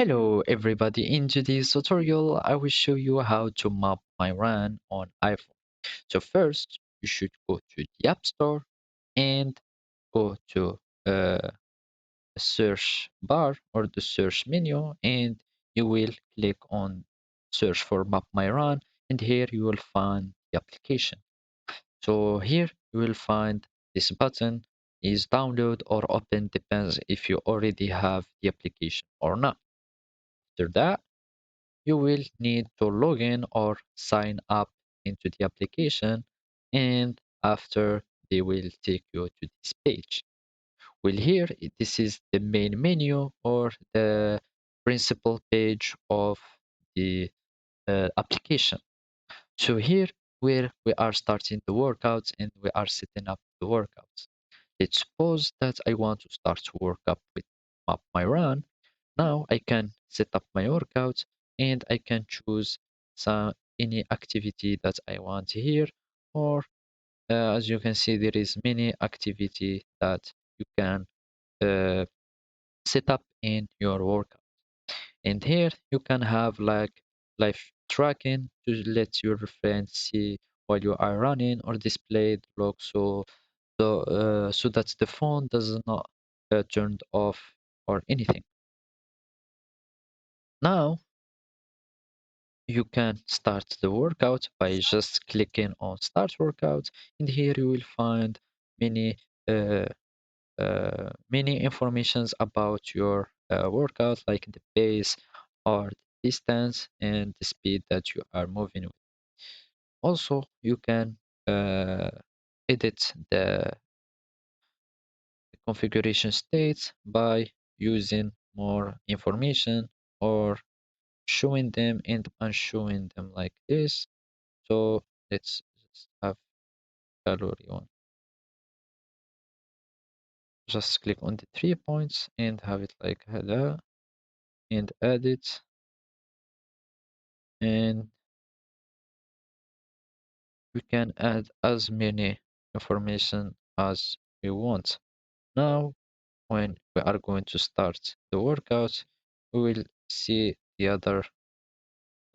Hello everybody, in today's tutorial I will show you how to map my run on iPhone. So first you should go to the App Store and go to the search bar or the search menu, and you will click on search for map my run, and here you will find the application. So here you will find this button is download or open, depends if you already have the application or not. After that you will need to log in or sign up into the application, and after they will take you to this page. Well, here this is the main menu or the principal page of the application. So here where we are starting the workouts and we are setting up the workouts. Let's suppose that I want to start to work up with my run. Now I can set up my workout and I can choose any activity that I want here, or as you can see there is many activity that you can uh, set up in your workout. And here you can have like live tracking to let your friends see while you are running, or display the log so that the phone does not turned off or anything. Now you can start the workout by just clicking on start workout, and here you will find many uh, many informations about your workout, like the pace or the distance and the speed that you are moving with. Also you can uh, edit the configuration states by using more information or showing them and unshowing them like this. So let's just have calorie one. Just click on the 3 points and have it like that and add it, and we can add as many information as we want. Now when we are going to start the workout, we will see the other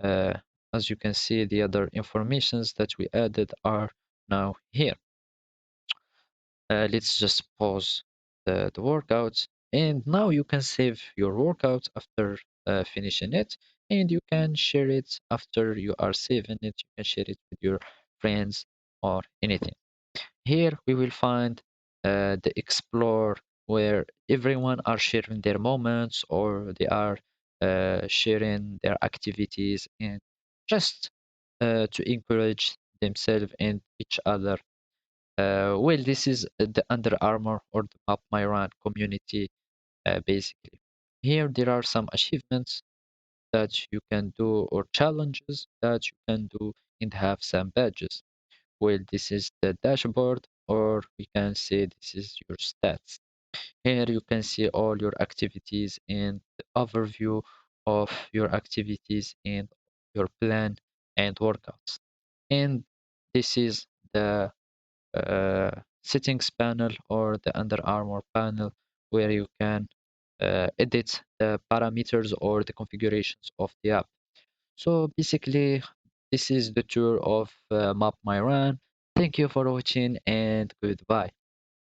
uh, as you can see, the other informations that we added are now here. Let's just pause the workout, and now you can save your workout after finishing it, and you can share it after you are saving it. You can share it with your friends or anything. Here we will find the explore, where everyone are sharing their moments or they are sharing their activities, and just to encourage themselves and each other. Well, this is the Under Armour or the Map My Run community basically. Here there are some achievements that you can do or challenges that you can do and have some badges. Well, this is the dashboard, or we can say this is your stats. Here you can see all your activities and the overview of your activities and your plan and workouts. And this is the settings panel or the Under Armour panel, where you can edit the parameters or the configurations of the app. So basically, this is the tour of Map My Run. Thank you for watching and goodbye.